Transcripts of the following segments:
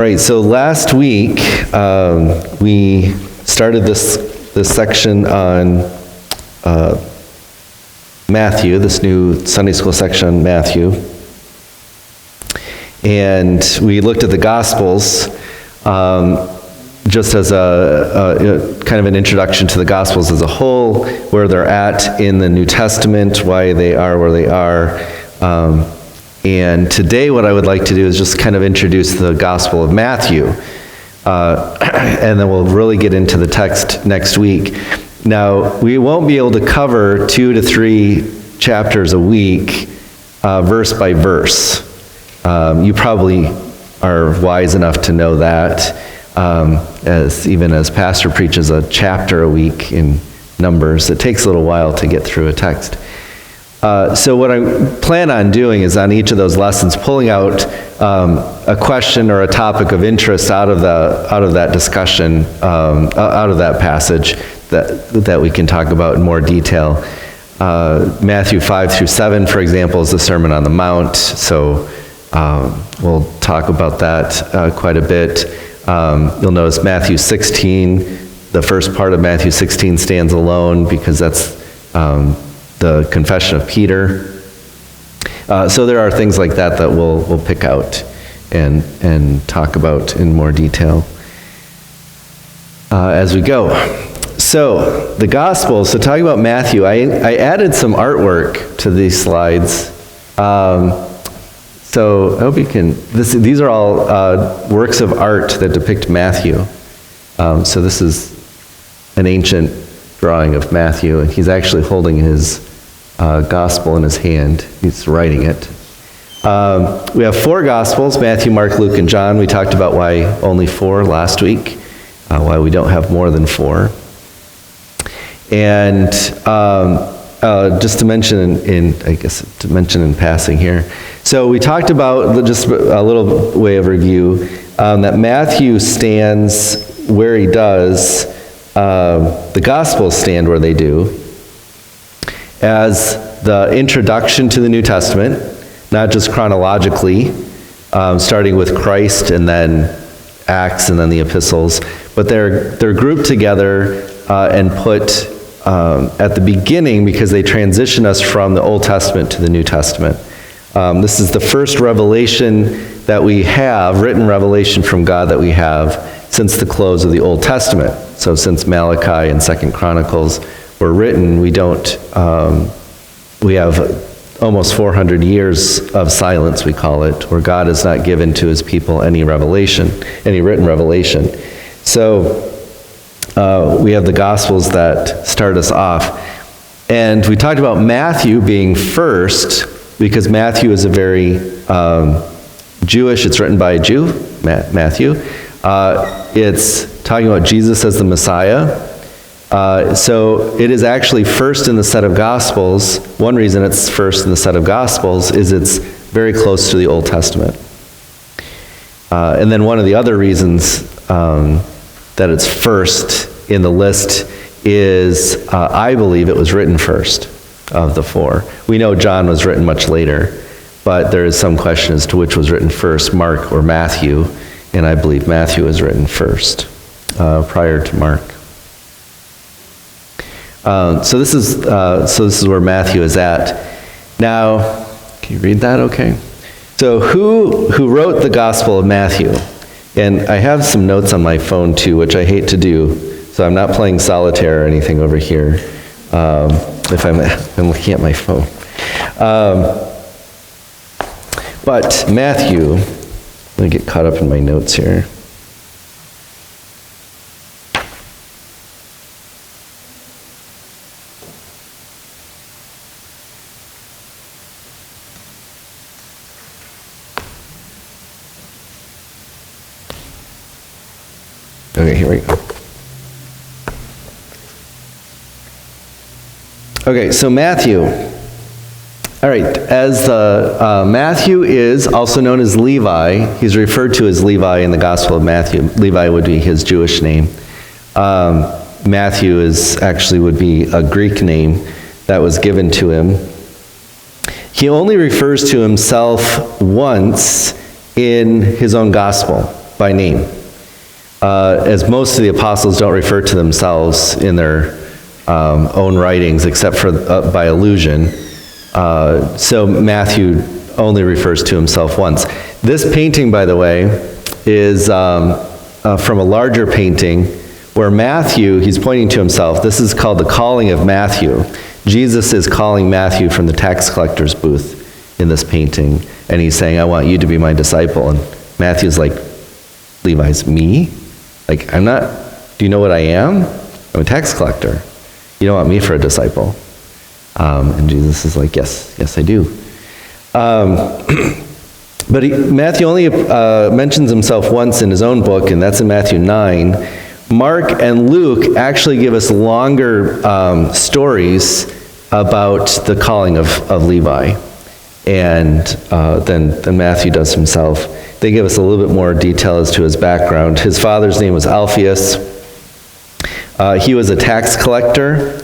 Right, so last week we started this section on Matthew, this new Sunday school section on Matthew. And we looked at the Gospels just as a kind of an introduction to the Gospels as a whole, where they're at in the New Testament, why they are where they are. And today what I would like to do is just kind of introduce the Gospel of Matthew. And then we'll really get into the text next week. Now, we won't be able to cover 2 to 3 chapters a week, verse by verse. You probably are wise enough to know that, even as pastor preaches a chapter a week in Numbers, it takes a little while to get through a text. So what I plan on doing is on each of those lessons pulling out a question or a topic of interest out of that discussion, out of that passage that we can talk about in more detail. Matthew 5 through 7, for example, is the Sermon on the Mount, so we'll talk about that quite a bit. You'll notice Matthew 16, the first part of Matthew 16 stands alone because that's the confession of Peter. So there are things like that we'll pick out and talk about in more detail as we go. So the Gospel, so talking about Matthew, I added some artwork to these slides. So I hope you can, these are all works of art that depict Matthew. So this is an ancient drawing of Matthew, and he's actually holding his gospel in his hand. He's writing it. We have 4 Gospels, Matthew, Mark, Luke, and John. We talked about why only 4 last week, why we don't have more than 4. And just to mention in passing here. So we talked about, just a little way of review, that Matthew stands where he does, the Gospels stand where they do, as the introduction to the New Testament, not just chronologically, starting with Christ and then Acts and then the epistles, but they're grouped together and put at the beginning because they transition us from the Old Testament to the New Testament. This is the first revelation that we have, written revelation from God that we have since the close of the Old Testament. So since Malachi and 2 Chronicles were written, we have almost 400 years of silence, we call it, where God has not given to his people any revelation, any written revelation. So we have the Gospels that start us off. And we talked about Matthew being first, because Matthew is a very Jewish, it's written by a Jew, Matthew. It's talking about Jesus as the Messiah. So it is actually first in the set of Gospels. One reason it's first in the set of Gospels is it's very close to the Old Testament. And then one of the other reasons that it's first in the list is, I believe it was written first of the 4. We know John was written much later, but there is some question as to which was written first, Mark or Matthew, and I believe Matthew was written first, prior to Mark. So this is where Matthew is at. Now, can you read that okay? So who wrote the Gospel of Matthew? And I have some notes on my phone too, which I hate to do, so I'm not playing solitaire or anything over here, if I'm looking at my phone. But Matthew, let me get caught up in my notes here. Okay, here we go. Okay, so Matthew. All right, as Matthew is also known as Levi, he's referred to as Levi in the Gospel of Matthew. Levi would be his Jewish name. Matthew would be a Greek name that was given to him. He only refers to himself once in his own gospel. by name, as most of the apostles don't refer to themselves in their own writings except for by allusion. So Matthew only refers to himself once. This painting, by the way, is from a larger painting where Matthew, he's pointing to himself. This is called the calling of Matthew. Jesus is calling Matthew from the tax collector's booth in this painting, and he's saying, I want you to be my disciple. And Matthew's like, Levi's, me? Like, I'm not, do you know what I am? I'm a tax collector. You don't want me for a disciple. And Jesus is like, yes, I do. But Matthew only mentions himself once in his own book, and that's in Matthew 9. Mark and Luke actually give us longer stories about the calling of Levi, and than Matthew does himself. They give us a little bit more detail as to his background. His father's name was Alphaeus. He was a tax collector.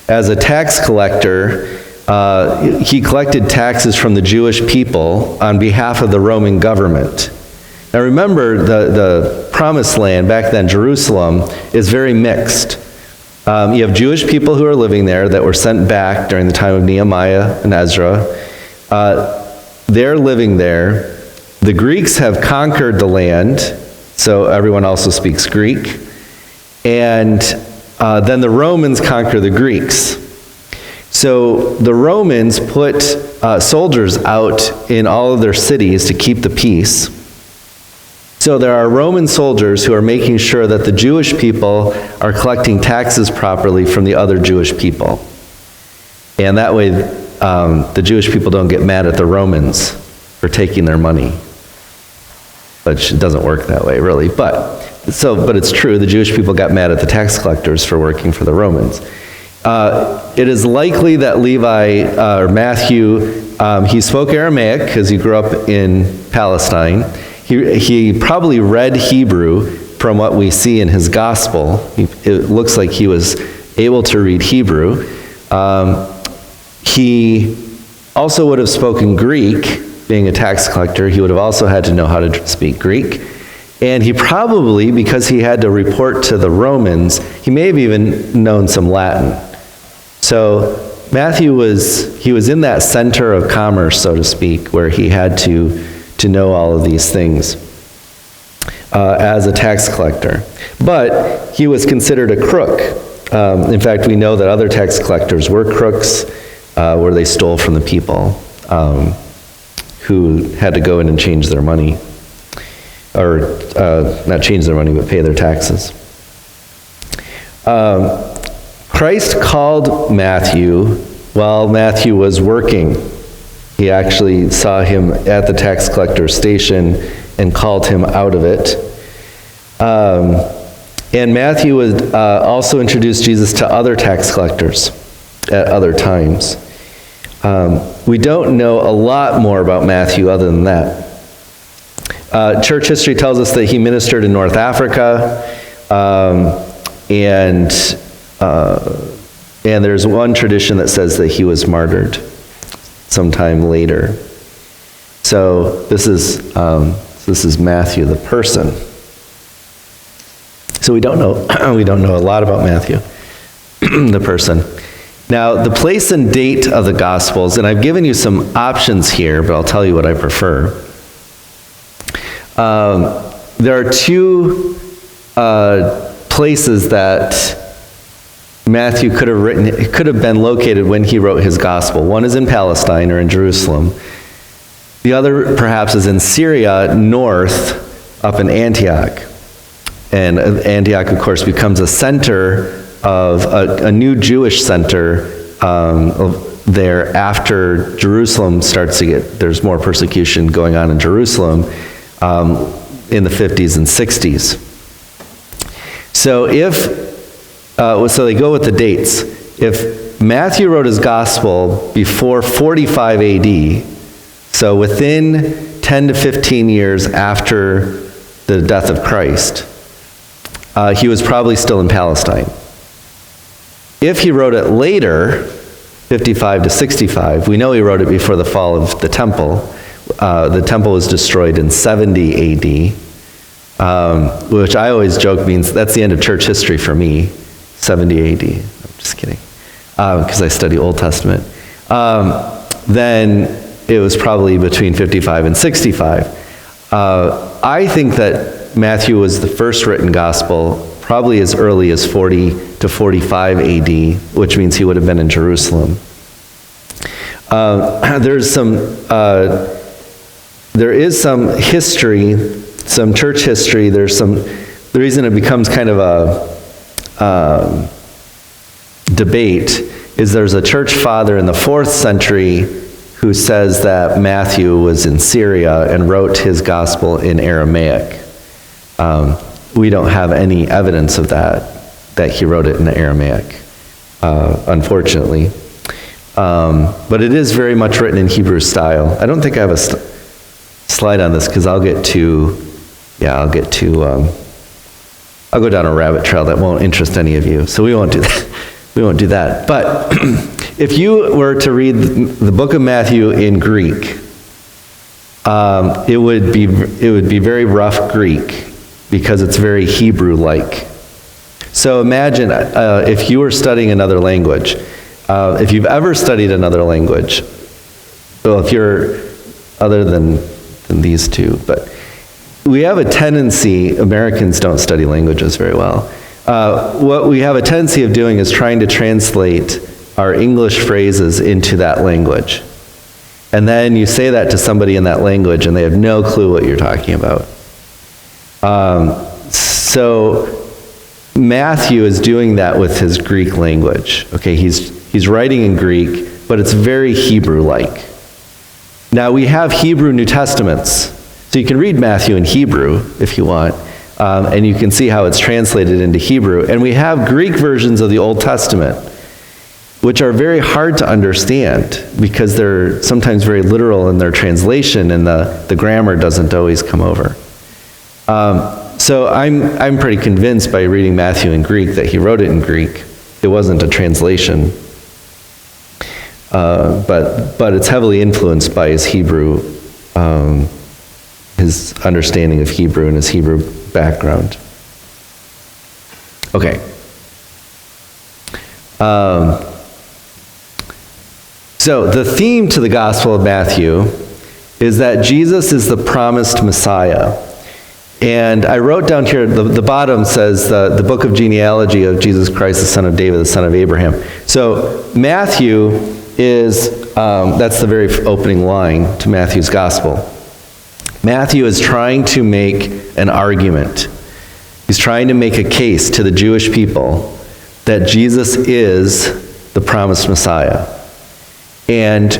As a tax collector, he collected taxes from the Jewish people on behalf of the Roman government. Now remember, the Promised Land, back then Jerusalem, is very mixed. You have Jewish people who are living there that were sent back during the time of Nehemiah and Ezra. They're living there. The Greeks have conquered the land, so everyone also speaks Greek. And then the Romans conquer the Greeks. So the Romans put soldiers out in all of their cities to keep the peace. So there are Roman soldiers who are making sure that the Jewish people are collecting taxes properly from the other Jewish people. And that way the Jewish people don't get mad at the Romans for taking their money. But it doesn't work that way, really. But it's true, the Jewish people got mad at the tax collectors for working for the Romans. It is likely that Levi, or Matthew, he spoke Aramaic because he grew up in Palestine. He probably read Hebrew from what we see in his gospel. It looks like he was able to read Hebrew. He also would have spoken Greek. Being a tax collector, he would have also had to know how to speak Greek. And he probably, because he had to report to the Romans, he may have even known some Latin. So Matthew was in that center of commerce, so to speak, where he had to know all of these things as a tax collector. But he was considered a crook. In fact, we know that other tax collectors were crooks, where they stole from the people who had to go in and change their money. Or not change their money, but pay their taxes. Christ called Matthew while Matthew was working. He actually saw him at the tax collector's station and called him out of it. And Matthew would also introduce Jesus to other tax collectors at other times. We don't know a lot more about Matthew other than that. Church history tells us that he ministered in North Africa, and there's one tradition that says that he was martyred sometime later. So this is Matthew the person. So we don't know a lot about Matthew the person. Now the place and date of the Gospels, and I've given you some options here, but I'll tell you what I prefer. There are two places that Matthew could have been located when he wrote his gospel. One is in Palestine or in Jerusalem. The other perhaps is in Syria, north, up in Antioch. And Antioch, of course, becomes a center of a new Jewish center there after Jerusalem starts to there's more persecution going on in Jerusalem in the 50s and 60s. So so they go with the dates. If Matthew wrote his gospel before 45 AD, so within 10 to 15 years after the death of Christ, he was probably still in Palestine. If he wrote it later, 55 to 65, we know he wrote it before the fall of the temple. The temple was destroyed in 70 AD. which I always joke means that's the end of church history for me, 70 AD. I'm just kidding, because I study Old Testament. Then it was probably between 55 and 65. I think that Matthew was the first written gospel probably as early as 40 to 45 AD, which means he would have been in Jerusalem. There is some history, some church history. The reason it becomes kind of a debate is there's a church father in the 4th century who says that Matthew was in Syria and wrote his gospel in Aramaic. We don't have any evidence of that he wrote it in Aramaic, unfortunately. But it is very much written in Hebrew style. I don't think I have a slide on this because I'll go down a rabbit trail that won't interest any of you, so we won't do that. We won't do that. But if you were to read the book of Matthew in Greek, it would be very rough Greek because it's very Hebrew-like. So imagine if you were studying another language. If you've ever studied another language, well, if you're other than these two, but we have a tendency, Americans don't study languages very well. What we have a tendency of doing is trying to translate our English phrases into that language. And then you say that to somebody in that language and they have no clue what you're talking about. So Matthew is doing that with his Greek language. Okay, he's writing in Greek, but it's very Hebrew-like. Now we have Hebrew New Testaments, so you can read Matthew in Hebrew if you want, and you can see how it's translated into Hebrew. And we have Greek versions of the Old Testament, which are very hard to understand because they're sometimes very literal in their translation and the grammar doesn't always come over. So I'm pretty convinced by reading Matthew in Greek that he wrote it in Greek. It wasn't a translation. But it's heavily influenced by his Hebrew, his understanding of Hebrew and his Hebrew background. Okay. So the theme to the Gospel of Matthew is that Jesus is the promised Messiah. And I wrote down here, the bottom says the book of genealogy of Jesus Christ, the son of David, the son of Abraham. So Matthew is, that's the very opening line to Matthew's Gospel. Matthew is trying to make an argument. He's trying to make a case to the Jewish people that Jesus is the promised Messiah. And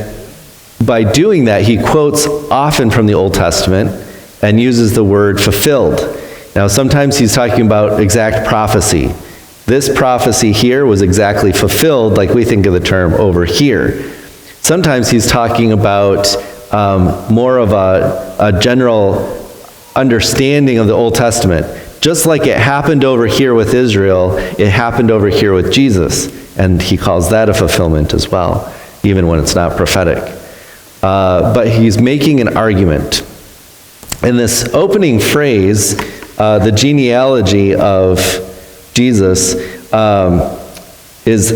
by doing that, he quotes often from the Old Testament and uses the word fulfilled. Now, sometimes he's talking about exact prophecy. This prophecy here was exactly fulfilled, like we think of the term over here. Sometimes he's talking about more of a general understanding of the Old Testament. Just like it happened over here with Israel, it happened over here with Jesus. And he calls that a fulfillment as well, even when it's not prophetic. But he's making an argument. And this opening phrase, the genealogy of Jesus, is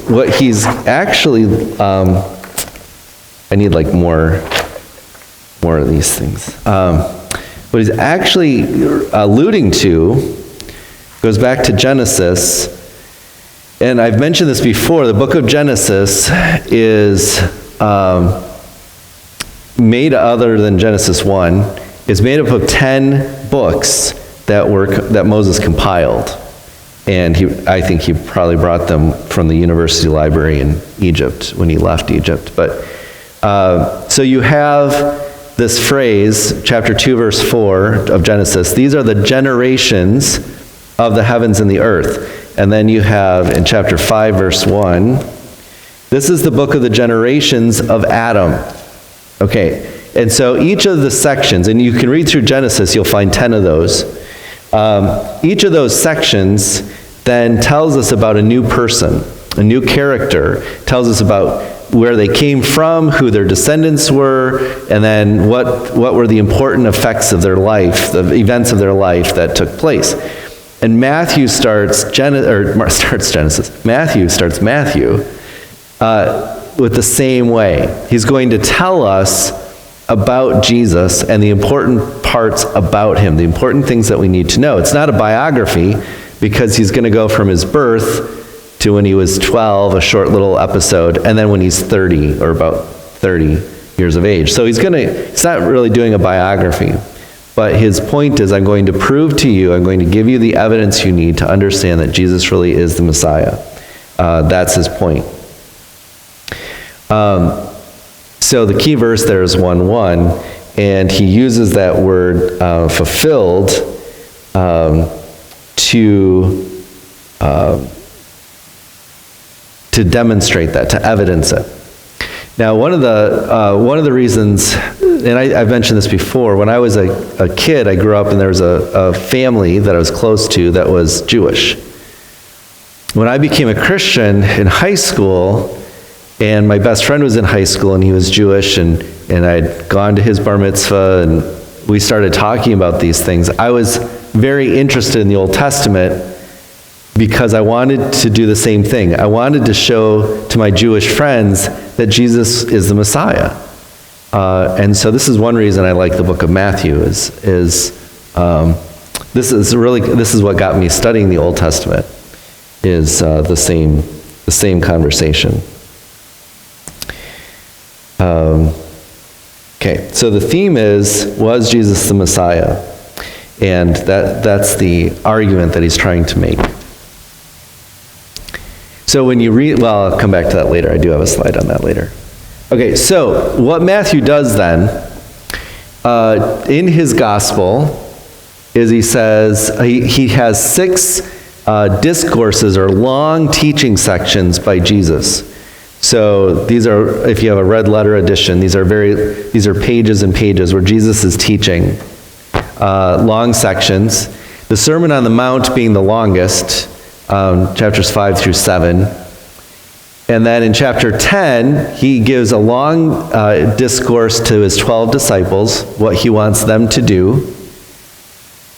what he's actually, I need like more of these things. What he's actually alluding to goes back to Genesis. And I've mentioned this before, the book of Genesis is made other than Genesis 1, is made up of 10 books that Moses compiled. And I think he probably brought them from the university library in Egypt when he left Egypt. But so you have this phrase, chapter 2, verse 4 of Genesis. These are the generations of the heavens and the earth. And then you have in chapter 5, verse 1, this is the book of the generations of Adam. Okay, and so each of the sections, and you can read through Genesis, you'll find 10 of those. Each of those sections then tells us about a new person, a new character, tells us about where they came from, who their descendants were, and then what were the important effects of their life, the events of their life that took place. And Matthew starts Genesis. Matthew starts Matthew with the same way. He's going to tell us about Jesus and the important parts about him, the important things that we need to know. It's not a biography, because he's going to go from his birth to when he was 12, a short little episode, and then when he's 30, or about 30 years of age. So he's not really doing a biography. But his point is, I'm going to prove to you, I'm going to give you the evidence you need to understand that Jesus really is the Messiah. That's his point. So the key verse there is 1:1, and he uses that word fulfilled to demonstrate that, to evidence it. Now, one of the reasons, and I've mentioned this before, when I was a kid, I grew up and there was a family that I was close to that was Jewish. When I became a Christian in high school, and my best friend was in high school and he was Jewish, and I'd gone to his bar mitzvah, and we started talking about these things, I was very interested in the Old Testament because I wanted to do the same thing. I wanted to show to my Jewish friends that Jesus is the Messiah. And so this is one reason I like the book of Matthew, this is what got me studying the Old Testament, is the same conversation. Okay, so the theme was Jesus the Messiah? And that's the argument that he's trying to make. So when you read, well, I'll come back to that later. I do have a slide on that later. Okay, so what Matthew does then, in his gospel, is he says, he has 6 discourses or long teaching sections by Jesus. So these are, if you have a red letter edition, these are pages and pages where Jesus is teaching, long sections. The Sermon on the Mount being the longest, chapters 5 through 7. And then in chapter 10, he gives a long discourse to his 12 disciples, what he wants them to do.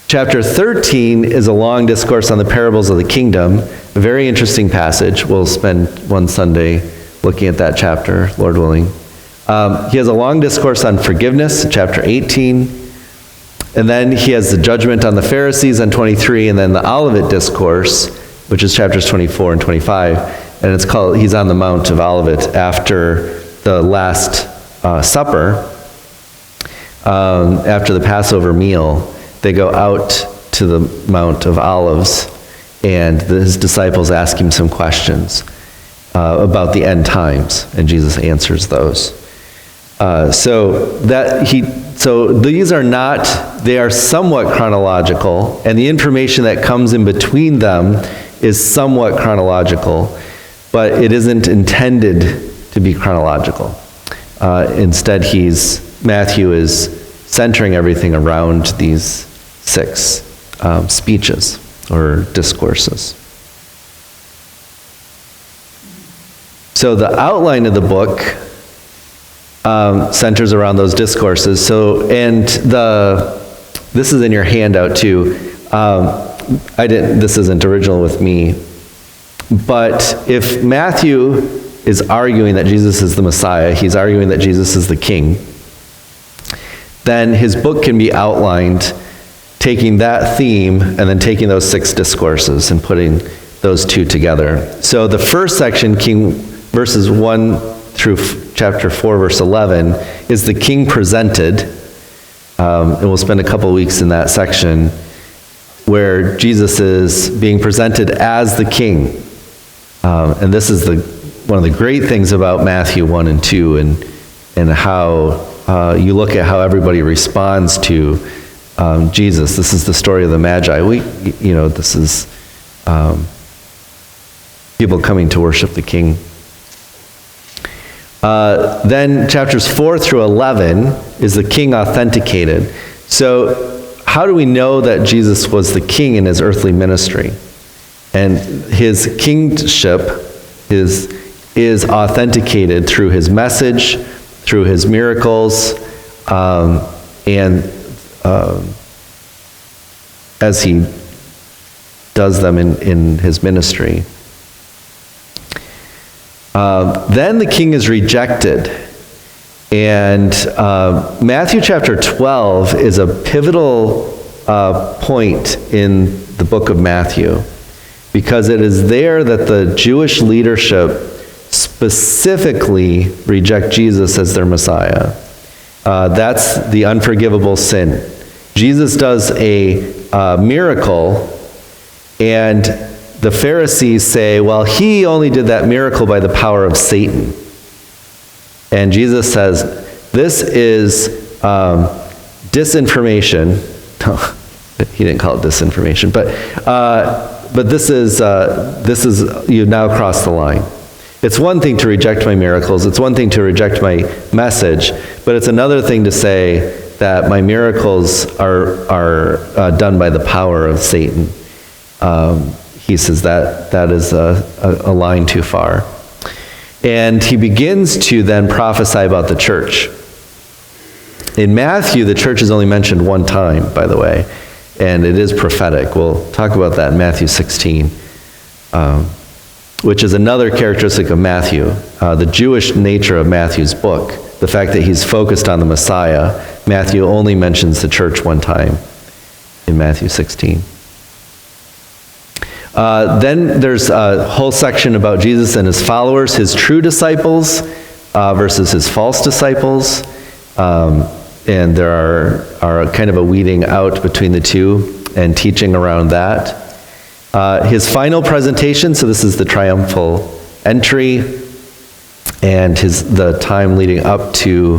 Chapter 13 is a long discourse on the parables of the kingdom, a very interesting passage. We'll spend one Sunday looking at that chapter, Lord willing. He has a long discourse on forgiveness, chapter 18. And then he has the judgment on the Pharisees on 23, and then the Olivet Discourse, which is chapters 24 and 25. And it's called, he's on the Mount of Olivet after the Last Supper, after the Passover meal. They go out to the Mount of Olives, and his disciples ask him some questions about the end times, and Jesus answers those. So these are not, they are somewhat chronological, and the information that comes in between them is somewhat chronological, but it isn't intended to be chronological. Instead, Matthew is centering everything around these 6 speeches or discourses. So the outline of the book centers around those discourses. So, and this is in your handout too. This isn't original with me, but if Matthew is arguing that Jesus is the Messiah, he's arguing that Jesus is the King, then his book can be outlined taking that theme and then taking those 6 discourses and putting those 2 together. So the first section, verses 1 through chapter 4, verse 11, is the King presented. And we'll spend a couple weeks in that section where Jesus is being presented as the King. And this is one of the great things about Matthew 1 and 2, and how you look at how everybody responds to Jesus. This is the story of the Magi. This is people coming to worship the King. Then chapters 4 through 11 is the King authenticated. So how do we know that Jesus was the King in his earthly ministry? And his kingship, his is authenticated through his message, through his miracles, and as he does them in his ministry. Then the king is rejected. And Matthew chapter 12 is a pivotal point in the book of Matthew, because it is there that the Jewish leadership specifically reject Jesus as their Messiah. That's the unforgivable sin. Jesus does a miracle, and the Pharisees say, well, he only did that miracle by the power of Satan. And Jesus says, this is disinformation. He didn't call it disinformation, but this is you've now crossed the line. It's one thing to reject my miracles. It's one thing to reject my message, but it's another thing to say that my miracles are done by the power of Satan. He says that is a line too far. And he begins to then prophesy about the church. In Matthew, the church is only mentioned one time, by the way, and it is prophetic. We'll talk about that in Matthew 16, which is another characteristic of Matthew, the Jewish nature of Matthew's book, the fact that he's focused on the Messiah. Matthew only mentions the church one time in Matthew 16. Then there's a whole section about Jesus and his followers, his true disciples versus his false disciples. And there are kind of a weeding out between the two and teaching around that. His final presentation, so this is the triumphal entry, and the time leading up to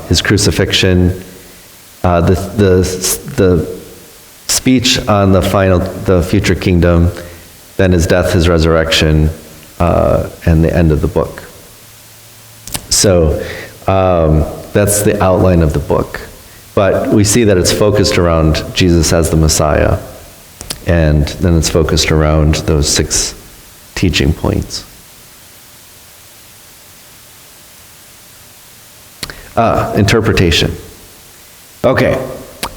his crucifixion, the speech on the future kingdom, then his death, his resurrection, and the end of the book. So that's the outline of the book. But we see that it's focused around Jesus as the Messiah, and then it's focused around those 6 teaching points. Interpretation. Okay,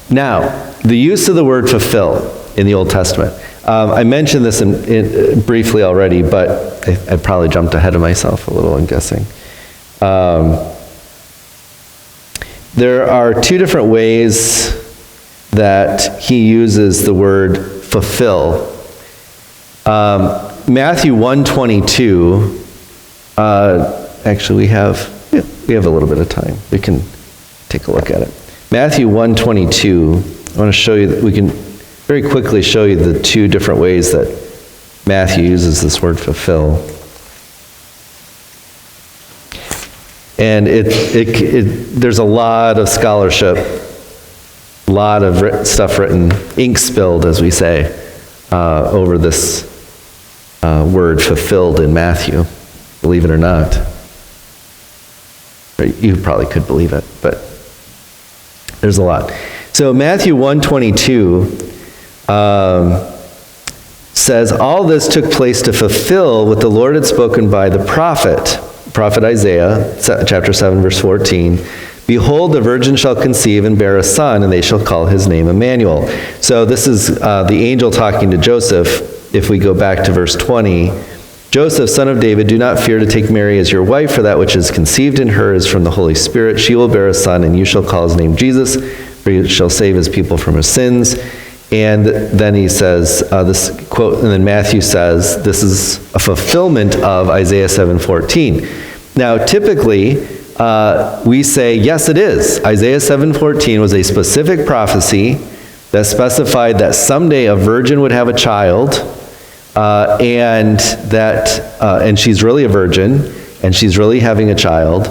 now, the use of the word fulfill in the Old Testament. I mentioned this briefly already, but I probably jumped ahead of myself a little, I'm guessing. There are 2 different ways that he uses the word fulfill. Matthew 1:22, actually we have a little bit of time. We can take a look at it. Matthew 1:22, I want to show you, we can very quickly show you the 2 different ways that Matthew uses this word fulfill. And there's a lot of scholarship, a lot of stuff written, ink spilled, as we say, over this word fulfilled in Matthew, believe it or not. You probably could believe it, but there's a lot. So Matthew 1:22 says, all this took place to fulfill what the Lord had spoken by the prophet Isaiah, chapter 7, verse 14. Behold, the virgin shall conceive and bear a son, and they shall call his name Emmanuel. So this is the angel talking to Joseph. If we go back to verse 20, Joseph, son of David, do not fear to take Mary as your wife, for that which is conceived in her is from the Holy Spirit. She will bear a son, and you shall call his name Jesus, for he shall save his people from his sins. And then he says, this quote, and then Matthew says, this is a fulfillment of Isaiah 7:14. Now, typically, we say, yes, it is. Isaiah 7:14 was a specific prophecy that specified that someday a virgin would have a child, and she's really a virgin, and she's really having a child,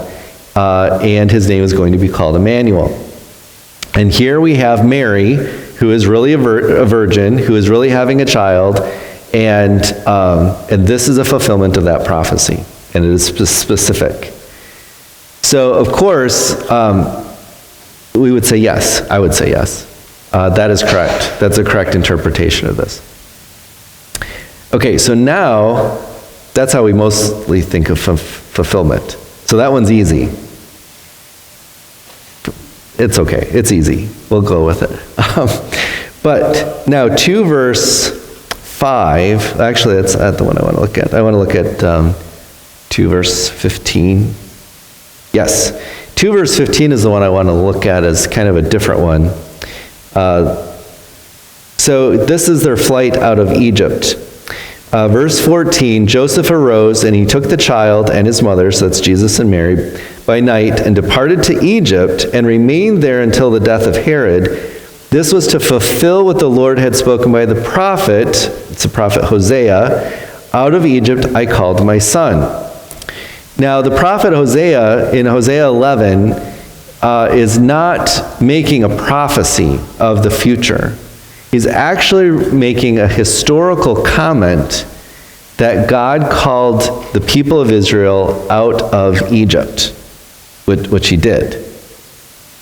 and his name is going to be called Emmanuel. And here we have Mary, who is really a virgin, who is really having a child, and this is a fulfillment of that prophecy, and it is specific. So, of course, we would say yes. I would say yes. That is correct. That's a correct interpretation of this. Okay, so now That's how we mostly think of fulfillment. So that one's easy. It's okay. It's easy. We'll go with it. But now 2 verse 5, actually that's not the one I want to look at. I want to look at 2 verse 15. Yes, 2 verse 15 is the one I want to look at as kind of a different one. So this is their flight out of Egypt. Verse 14, Joseph arose and he took the child and his mother, so that's Jesus and Mary, by night and departed to Egypt and remained there until the death of Herod. This was to fulfill what the Lord had spoken by the prophet, it's the prophet Hosea, out of Egypt I called my son. Now the prophet Hosea in Hosea 11 is not making a prophecy of the future. He's actually making a historical comment that God called the people of Israel out of Egypt, which he did.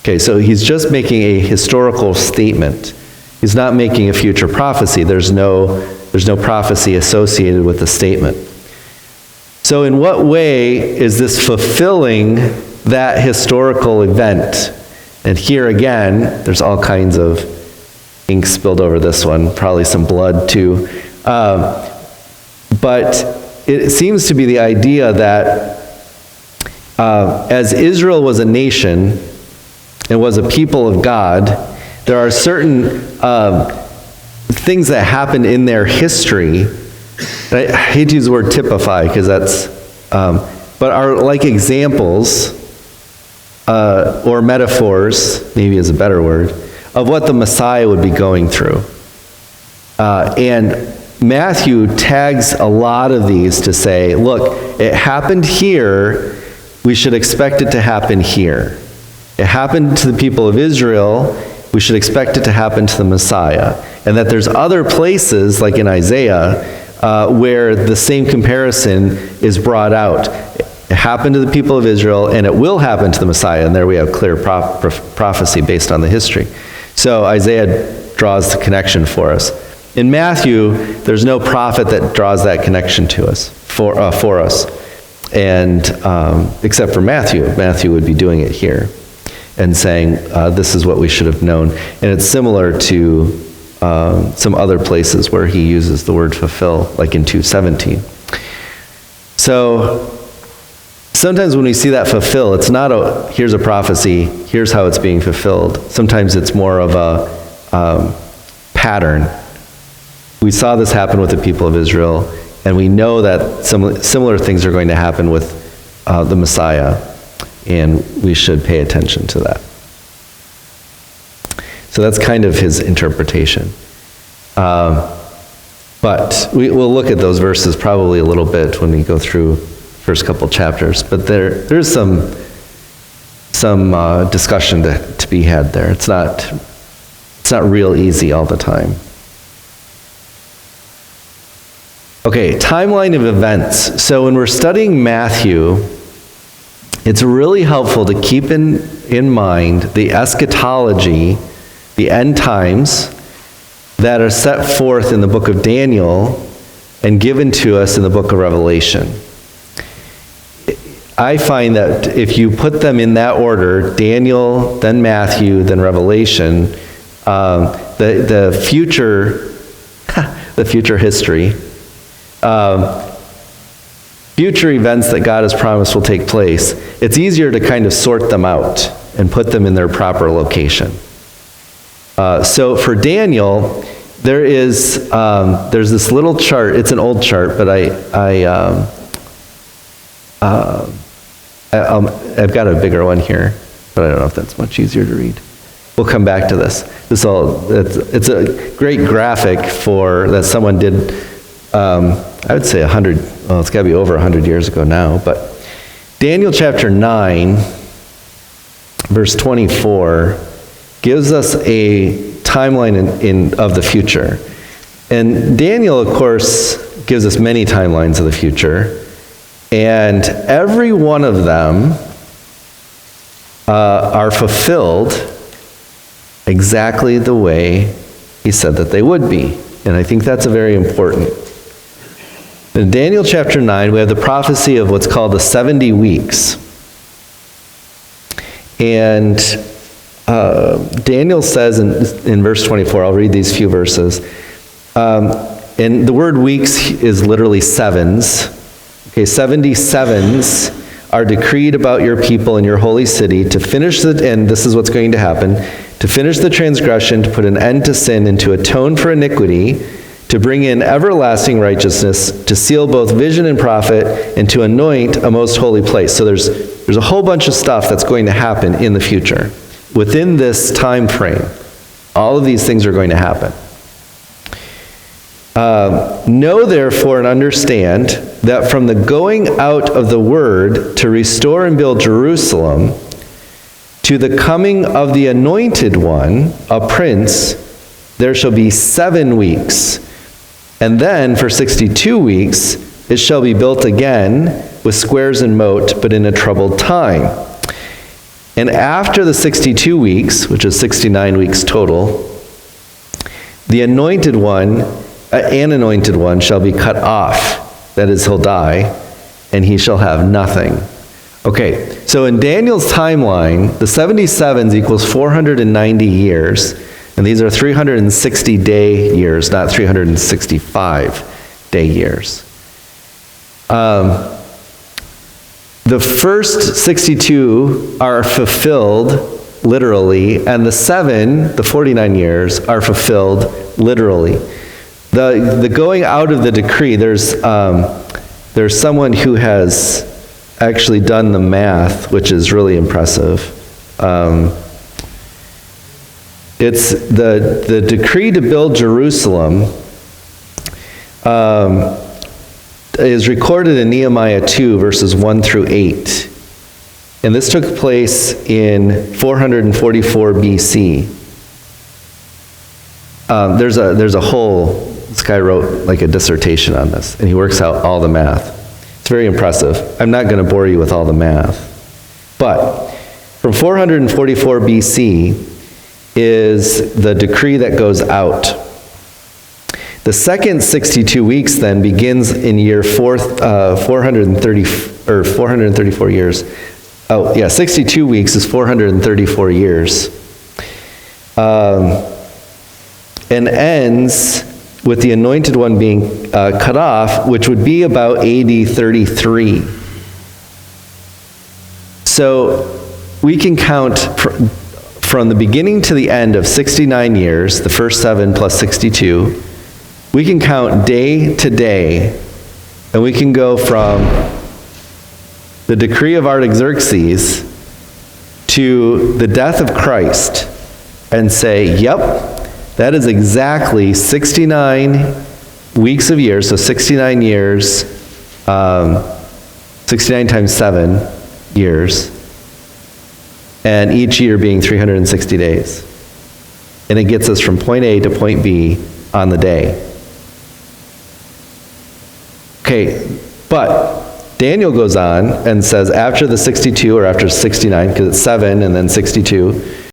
Okay, so he's just making a historical statement. He's not making a future prophecy. There's no prophecy associated with the statement. So in what way is this fulfilling that historical event? And here again, there's all kinds of ink spilled over this one, probably some blood too. But it seems to be the idea that as Israel was a nation and was a people of God, there are certain things that happened in their history. I hate to use the word typify because that's, but are like examples or metaphors, maybe is a better word, of what the Messiah would be going through. And Matthew tags a lot of these to say, look, it happened here, we should expect it to happen here. It happened to the people of Israel, we should expect it to happen to the Messiah. And that there's other places, like in Isaiah, where the same comparison is brought out. It happened to the people of Israel, and it will happen to the Messiah. And there we have clear prophecy based on the history. So Isaiah draws the connection for us. In Matthew, there's no prophet that draws that connection to us, for us. And except for Matthew. Matthew would be doing it here and saying, this is what we should have known. And it's similar to some other places where he uses the word fulfill, like in 2:17. So sometimes when we see that fulfill, it's not here's a prophecy, here's how it's being fulfilled. Sometimes it's more of a pattern. We saw this happen with the people of Israel, and we know that similar things are going to happen with the Messiah, and we should pay attention to that. So that's kind of his interpretation. But we'll look at those verses probably a little bit when we go through first couple chapters. But there's some discussion to be had there. It's not real easy all the time. Okay, timeline of events. So when we're studying Matthew, it's really helpful to keep in mind the eschatology, the end times, that are set forth in the book of Daniel and given to us in the book of Revelation. I find that if you put them in that order, Daniel, then Matthew, then Revelation, the future history, future events that God has promised will take place, it's easier to kind of sort them out and put them in their proper location. So for Daniel, there's this little chart. It's an old chart, but I've got a bigger one here, but I don't know if that's much easier to read. We'll come back to this. It's a great graphic that someone did. I would say 100. Well, it's got to be over 100 years ago now. But Daniel chapter 9, verse 24, gives us a timeline of the future. And Daniel, of course, gives us many timelines of the future. And every one of them are fulfilled exactly the way he said that they would be. And I think that's very important. In Daniel chapter 9, we have the prophecy of what's called the 70 weeks. And Daniel says in verse 24, I'll read these few verses, and the word weeks is literally sevens. Okay, 70 sevens are decreed about your people and your holy city to finish and this is what's going to happen, to finish the transgression, to put an end to sin, and to atone for iniquity, to bring in everlasting righteousness, to seal both vision and prophet, and to anoint a most holy place. So there's a whole bunch of stuff that's going to happen in the future. Within this time frame, all of these things are going to happen. Know therefore and understand that from the going out of the word to restore and build Jerusalem, to the coming of the anointed one, a prince, there shall be 7 weeks. And then for 62 weeks it shall be built again with squares and moat, but in a troubled time. And after the 62 weeks, which is 69 weeks total, the anointed one, an anointed one shall be cut off. That is, he'll die, and he shall have nothing. Okay, so in Daniel's timeline, the 77s equals 490 years, and these are 360-day years, not 365-day years. The first 62 are fulfilled literally, and the 49 years, are fulfilled literally. The going out of the decree, there's someone who has actually done the math, which is really impressive. It's the decree to build Jerusalem is recorded in Nehemiah 2, verses 1 through 8. And this took place in 444 BC. There's a whole, this guy wrote like a dissertation on this, and he works out all the math. It's very impressive. I'm not going to bore you with all the math. But from 444 BC is the decree that goes out. The second 62 weeks then begins in year 434 years. Oh, yeah, 62 weeks is 434 years. And ends with the anointed one being cut off, which would be about AD 33. So we can count from the beginning to the end of 69 years, the first 7 plus 62, we can count day to day, and we can go from the decree of Artaxerxes to the death of Christ and say, yep, that is exactly 69 weeks of years, so 69 years, 69 times 7 years, and each year being 360 days. And it gets us from point A to point B on the day. Okay, but Daniel goes on and says after the 62, or after 69, because it's 7 and then 62,